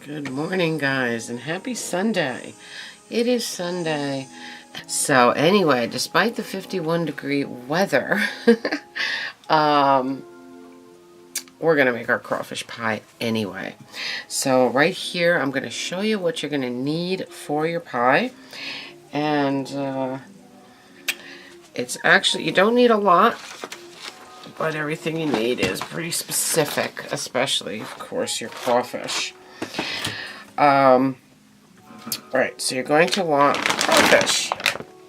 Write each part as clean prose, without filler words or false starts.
Good morning, guys, and happy Sunday. It is Sunday. So anyway, despite the 51-degree weather, we're going to make our crawfish pie anyway. So right here, I'm going to show you what you're going to need for your pie. And it's actually, you don't need a lot, but everything you need is pretty specific, especially, of course, your crawfish. Alright, so you're going to want crawfish.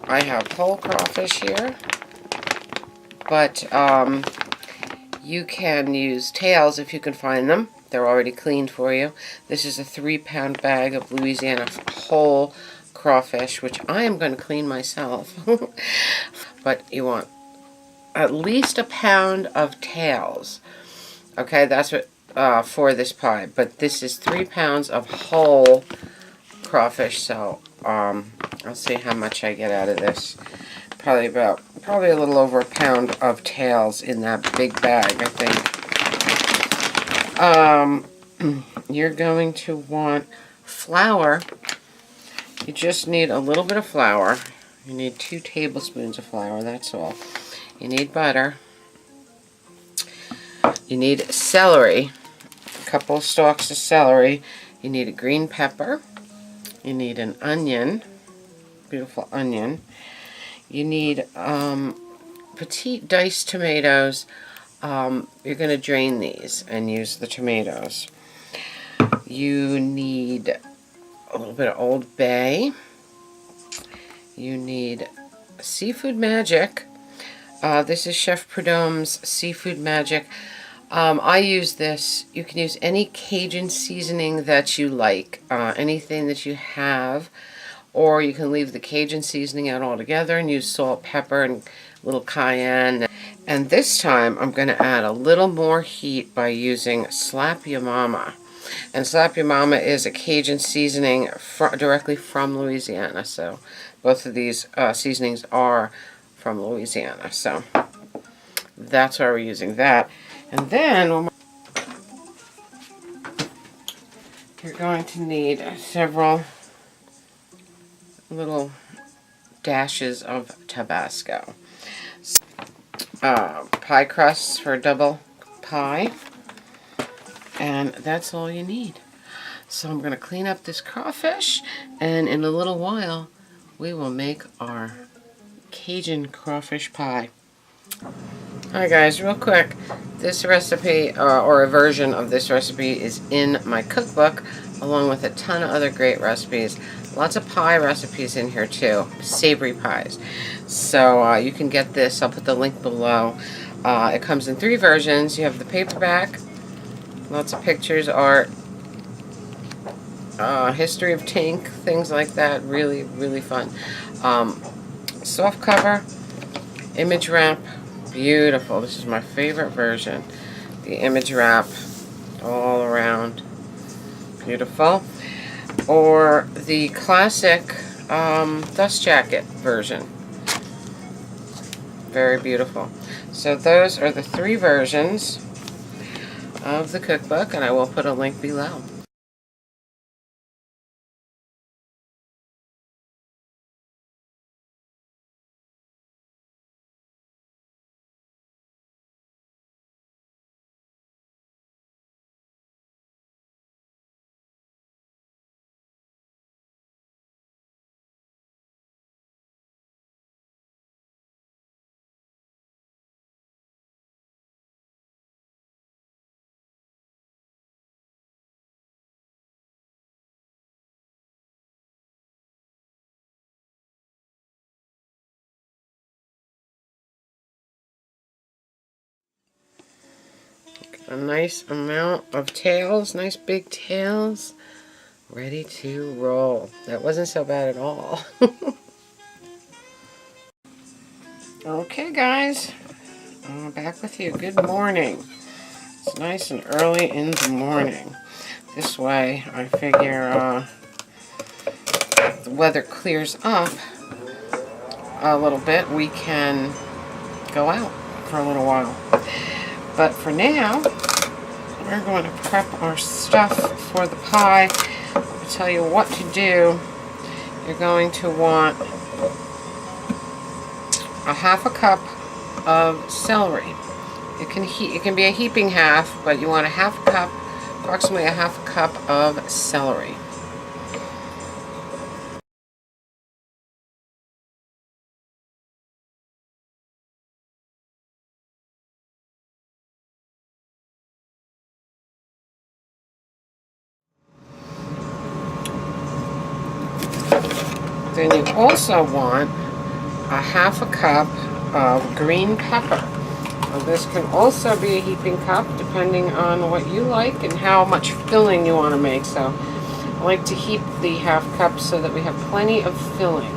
I have whole crawfish here, but you can use tails if you can find them. They're already cleaned for you. This is a 3-pound bag of Louisiana whole crawfish, which I am going to clean myself. But you want at least a pound of tails. Okay, that's what for this pie. But this is 3 pounds of whole crawfish, so I'll see how much I get out of this. Probably a little over a pound of tails in that big bag, I think. You're going to want flour. You just need a little bit of flour. You need 2 tablespoons of flour, that's all. You need butter. You need celery, a couple of stalks of celery. You need a green pepper. You need an onion, beautiful onion. You need petite diced tomatoes. You're going to drain these and use the tomatoes. You need a little bit of Old Bay. You need Seafood Magic. This is Chef Prudhomme's Seafood Magic. I use this. You can use any Cajun seasoning that you like, anything that you have, or you can leave the Cajun seasoning out altogether and use salt, pepper, and a little cayenne. And this time I'm going to add a little more heat by using Slap Ya Mama. And Slap Ya Mama is a Cajun seasoning directly from Louisiana. So both of these seasonings are from Louisiana. So that's why we're using that. And then you're going to need several little dashes of Tabasco. Pie crusts for a double pie. And that's all you need. So I'm going to clean up this crawfish, and in a little while we will make our Cajun crawfish pie. Hi guys, real quick, this recipe, or a version of this recipe, is in my cookbook, along with a ton of other great recipes. Lots of pie recipes in here too, savory pies. So you can get this, I'll put the link below. It comes in 3 versions. You have the paperback, lots of pictures, art, history of Tink, things like that, really, really fun. Soft cover, image wrap, beautiful. This is my favorite version. The image wrap all around, beautiful. Or the classic dust jacket version, very beautiful. So those are the 3 versions of the cookbook, and I will put a link below. A nice amount of tails, nice big tails, ready to roll. That wasn't so bad at all. Okay guys, I'm back with you. Good morning. It's nice and early in the morning. This way, I figure the weather clears up a little bit, we can go out for a little while. But for now, we're going to prep our stuff for the pie. I'll tell you what to do. You're going to want a half a cup of celery. It can be a heaping half, but you want a half a cup, approximately a half a cup of celery. Then you also want a half a cup of green pepper. Now this can also be a heaping cup depending on what you like and how much filling you want to make. So I like to heap the half cup so that we have plenty of filling.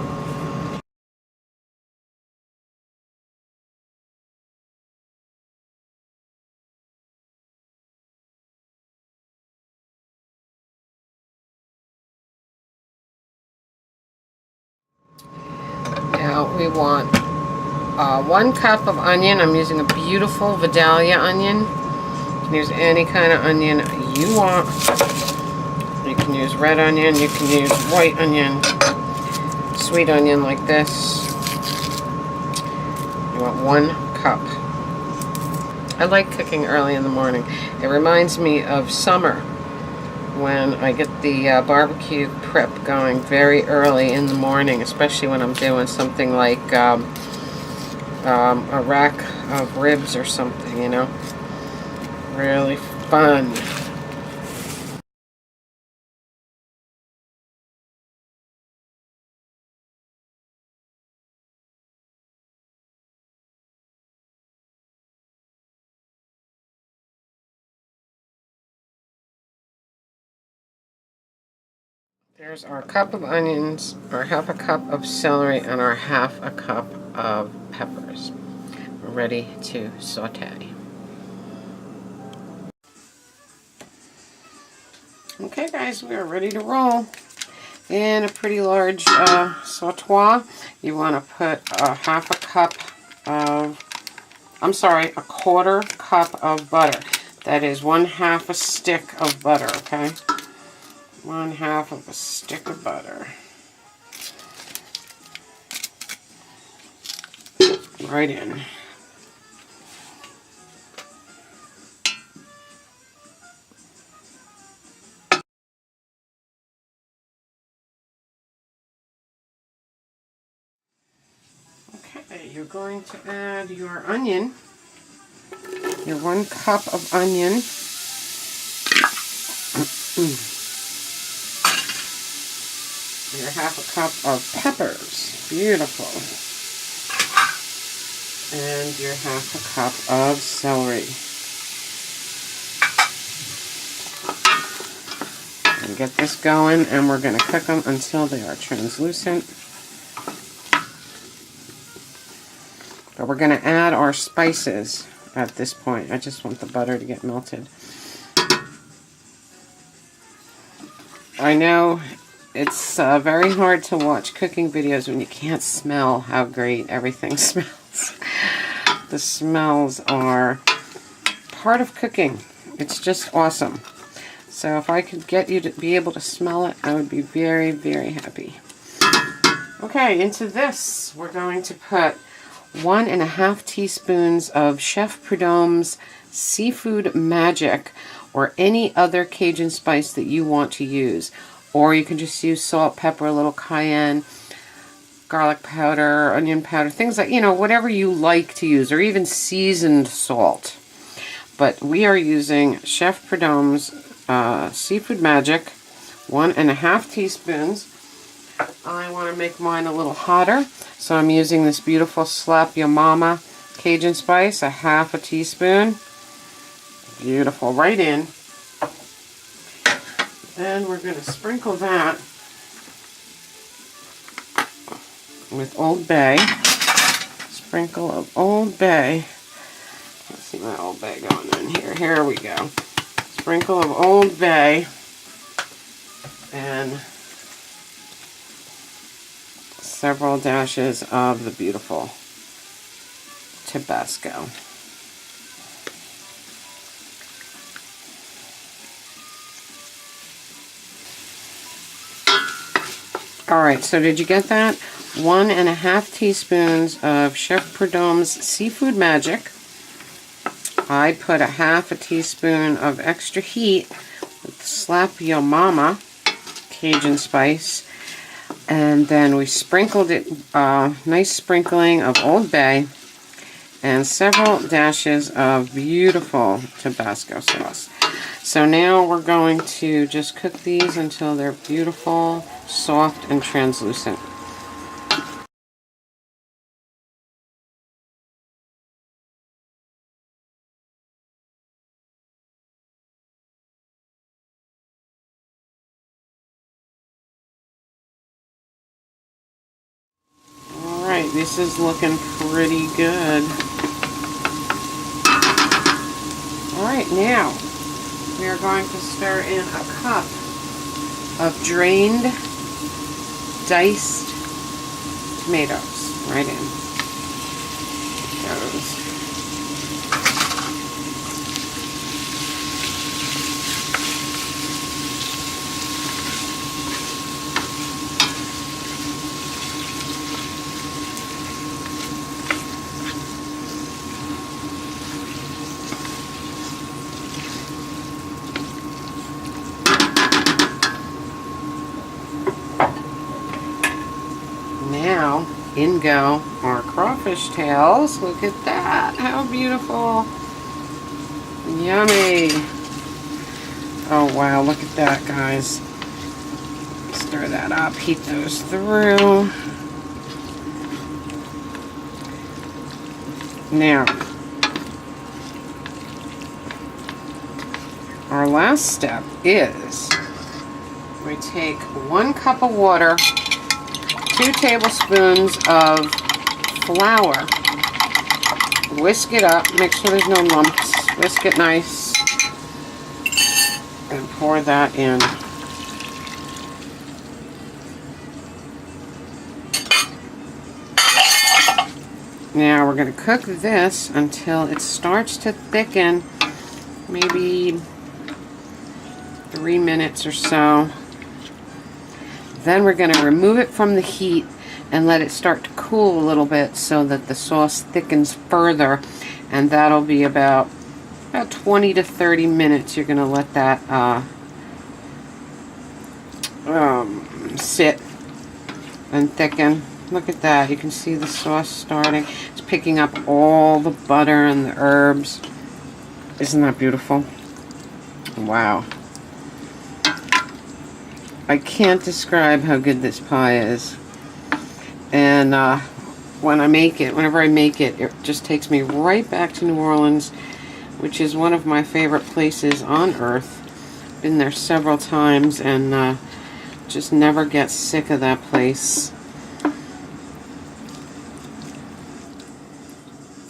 Now we want 1 cup of onion. I'm using a beautiful Vidalia onion. You can use any kind of onion you want. You can use red onion, you can use white onion, sweet onion like this. You want 1 cup. I like cooking early in the morning. It reminds me of summer when I get the barbecue prep going very early in the morning, especially when I'm doing something like a rack of ribs or something, you know. Really fun. There's our cup of onions, our half a cup of celery, and our half a cup of peppers. We're ready to saute. Okay guys, we are ready to roll. In a pretty large sautoir, you want to put a half a cup of, a quarter cup of butter. That is 1/2 a stick of butter, okay? 1/2 of a stick of butter. Right in. Okay, you're going to add your onion, your 1 cup of onion. Your half a cup of peppers. Beautiful. And your half a cup of celery. And get this going, and we're going to cook them until they are translucent. But we're going to add our spices at this point. I just want the butter to get melted. I know it's very hard to watch cooking videos when you can't smell how great everything smells. The smells are part of cooking. It's just awesome. So if I could get you to be able to smell it, I would be very, very happy. Okay, into this we're going to put 1½ teaspoons of Chef Prud'homme's Seafood Magic, or any other Cajun spice that you want to use. Or you can just use salt, pepper, a little cayenne, garlic powder, onion powder, things like, you know, whatever you like to use, or even seasoned salt. But we are using Chef Prud'homme's Seafood Magic, 1½ teaspoons. I want to make mine a little hotter, so I'm using this beautiful Slap Ya Mama Cajun spice, 1/2 teaspoon. Beautiful, right in. Then we're going to sprinkle that with Old Bay. Sprinkle of Old Bay. Let's see my Old Bay going in here. Here we go. Sprinkle of Old Bay and several dashes of the beautiful Tabasco. Alright, so did you get that? 1.5 teaspoons of Chef Prud'homme's Seafood Magic. I put 1/2 teaspoon of extra heat with Slap Yo Mama Cajun spice. And then we sprinkled it, nice sprinkling of Old Bay and several dashes of beautiful Tabasco sauce. So now we're going to just cook these until they're beautiful, soft, and translucent. Alright, this is looking pretty good. Alright, now we are going to stir in a cup of drained, diced tomatoes. Right in. Goes. Now, in go our crawfish tails. Look at that. How beautiful. Yummy. Oh, wow. Look at that, guys. Stir that up. Heat those through. Now, our last step is we take 1 cup of water, 2 tablespoons of flour, whisk it up, make sure there's no lumps, whisk it nice, and pour that in. Now we're going to cook this until it starts to thicken, maybe 3 minutes or so. Then we're going to remove it from the heat and let it start to cool a little bit so that the sauce thickens further, and that'll be about 20 to 30 minutes. You're going to let that sit and thicken. Look at that. You can see the sauce starting. It's picking up all the butter and the herbs. Isn't that beautiful? Wow. I can't describe how good this pie is. And when I make it, whenever I make it, it just takes me right back to New Orleans, which is one of my favorite places on earth. Been there several times and just never get sick of that place.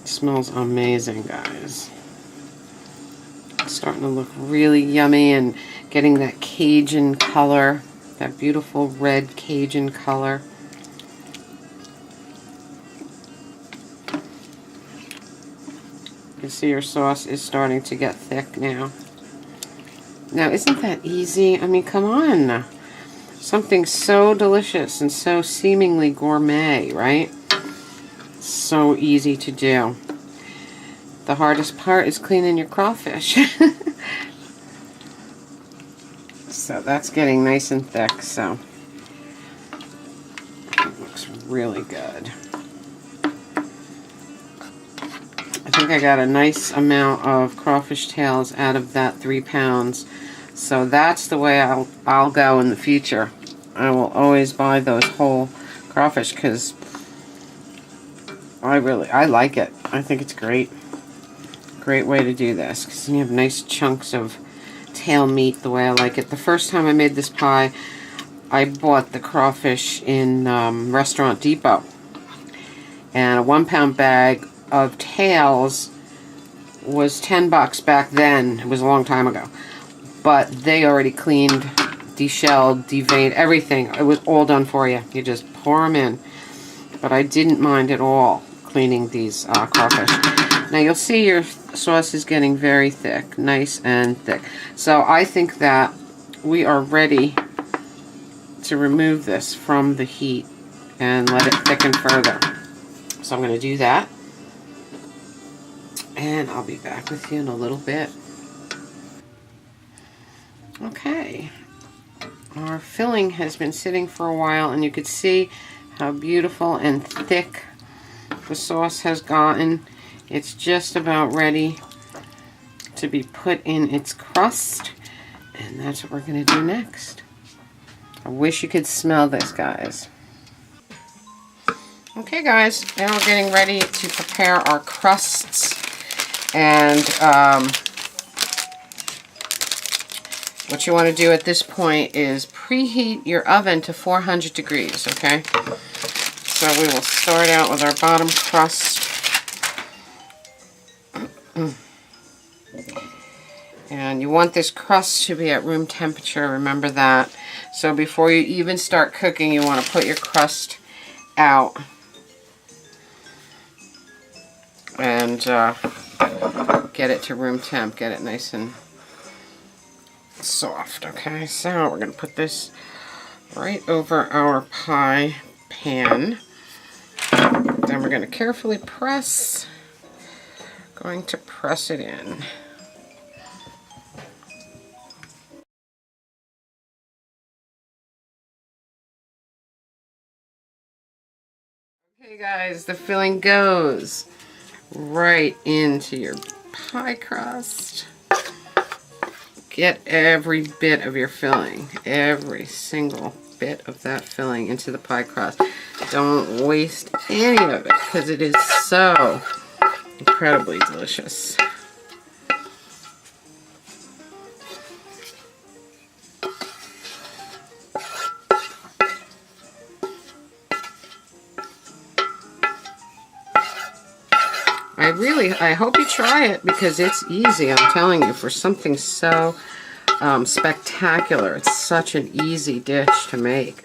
It smells amazing, guys. It's starting to look really yummy and getting that Cajun color. That beautiful red Cajun color. You see your sauce is starting to get thick now. Now, isn't that easy? I mean, come on. Something so delicious and so seemingly gourmet, right? So easy to do. The hardest part is cleaning your crawfish. So that's getting nice and thick, so it looks really good. I think I got a nice amount of crawfish tails out of that 3 pounds. So that's the way I'll go in the future. I will always buy those whole crawfish because I like it. I think it's great. Great way to do this because you have nice chunks of tail meat the way I like it. The first time I made this pie, I bought the crawfish in Restaurant Depot, and a 1 pound bag of tails was $10 back then. It was a long time ago, but they already cleaned, deshelled, deveined, everything. It was all done for you. You just pour them in. But I didn't mind at all cleaning these crawfish. Now you'll see your sauce is getting very thick, nice and thick. So I think that we are ready to remove this from the heat and let it thicken further. So I'm going to do that. And I'll be back with you in a little bit. Okay. Our filling has been sitting for a while, and you could see how beautiful and thick the sauce has gotten. It's just about ready to be put in its crust, and that's what we're going to do next. I wish you could smell this, guys. Okay, guys, now we're getting ready to prepare our crusts, and what you want to do at this point is preheat your oven to 400 degrees, okay? So we will start out with our bottom crust. And you want this crust to be at room temperature, remember that. So before you even start cooking, you want to put your crust out and get it to room temp, get it nice and soft. Okay, so we're going to put this right over our pie pan. Then we're going to carefully press, going to press it in. Okay guys, the filling goes right into your pie crust. Get every bit of your filling, every single bit of that filling into the pie crust. Don't waste any of it because it is so incredibly delicious. I hope you try it because it's easy, I'm telling you, for something so spectacular. It's such an easy dish to make.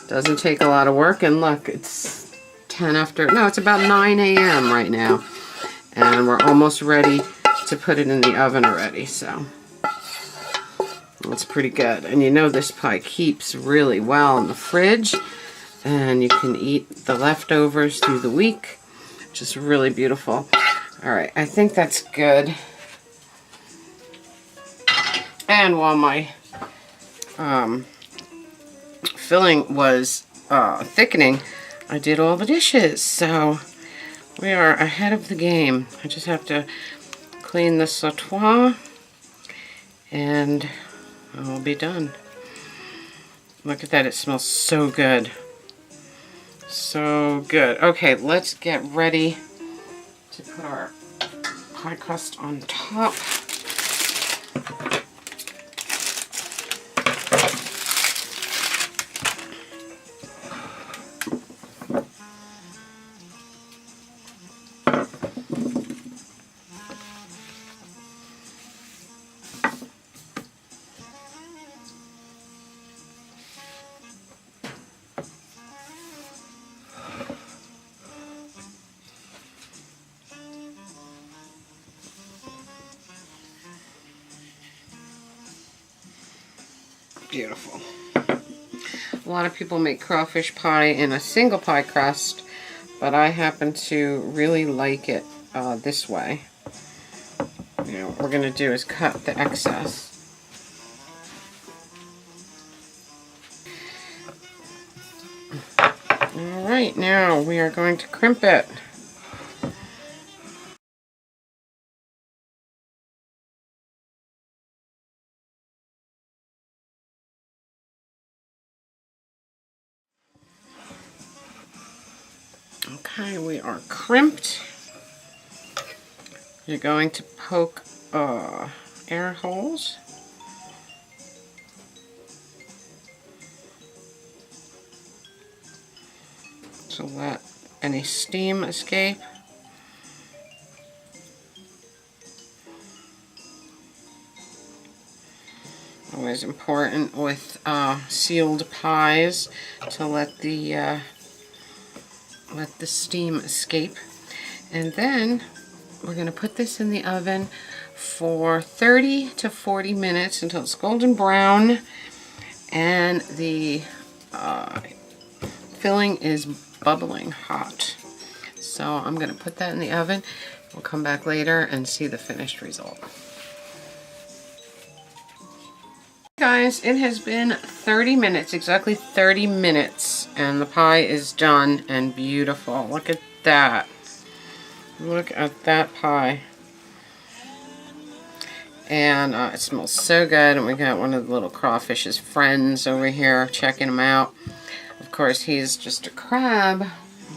Doesn't take a lot of work, and look, it's 10 after, no, it's about 9 a.m. right now, and we're almost ready to put it in the oven already, so it's pretty good. And you know this pie keeps really well in the fridge, and you can eat the leftovers through the week. Just really beautiful. All right, I think that's good. And while my filling was thickening, I did all the dishes. So we are ahead of the game. I just have to clean the sautoir and I'll be done. Look at that, it smells so good. So good. Okay, let's get ready to put our pie crust on top. Beautiful. A lot of people make crawfish pie in a single pie crust, but I happen to really like it this way. Now, what we're going to do is cut the excess. Alright, now we are going to crimp it. Okay, we are crimped. You're going to poke air holes. To let any steam escape. Always important with sealed pies to let the steam escape. And then we're going to put this in the oven for 30 to 40 minutes until it's golden brown. And the filling is bubbling hot. So I'm going to put that in the oven. We'll come back later and see the finished result. Guys, it has been 30 minutes, exactly 30 minutes, and the pie is done and beautiful. Look at that. Look at that pie. And it smells so good, and we got one of the little Crawfish's friends over here checking him out. Of course, he's just a crab,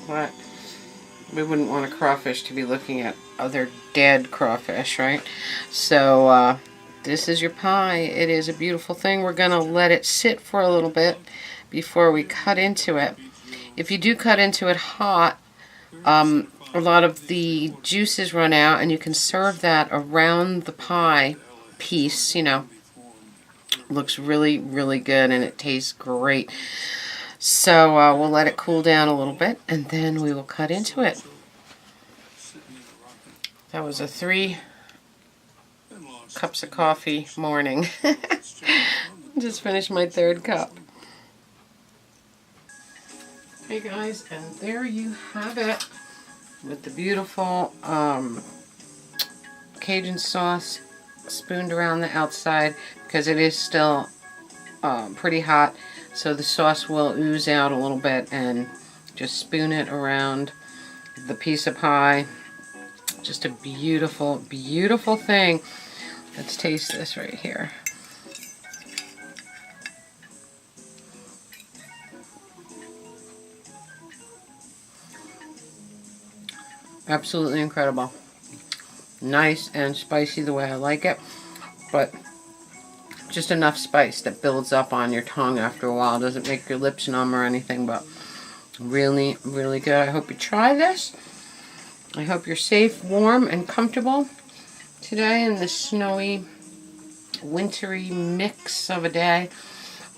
but we wouldn't want a crawfish to be looking at other dead crawfish, right? So, this is your pie. It is a beautiful thing. We're going to let it sit for a little bit before we cut into it. If you do cut into it hot, a lot of the juices run out, and you can serve that around the pie piece, you know. Looks really, really good, and it tastes great. So we'll let it cool down a little bit, and then we will cut into it. That was a 3 cups of coffee morning. Just finished my 3rd cup. Hey guys, and there you have it with the beautiful Cajun sauce spooned around the outside because it is still pretty hot, so the sauce will ooze out a little bit, and just spoon it around the piece of pie. Just a beautiful, beautiful thing. Let's taste this right here. Absolutely incredible. Nice and spicy the way I like it, but just enough spice that builds up on your tongue after a while. Doesn't make your lips numb or anything, but really, really good. I hope you try this. I hope you're safe, warm, and comfortable today in this snowy, wintry mix of a day.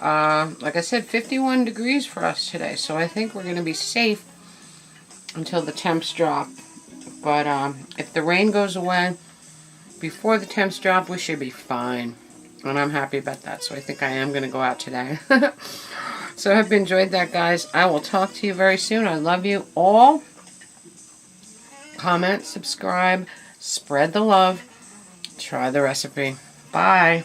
Like I said, 51 degrees for us today, so I think we're going to be safe until the temps drop. But if the rain goes away before the temps drop, we should be fine. And I'm happy about that, so I think I am going to go out today. So I hope you enjoyed that, guys. I will talk to you very soon. I love you all. Comment, subscribe, spread the love. Try the recipe. Bye.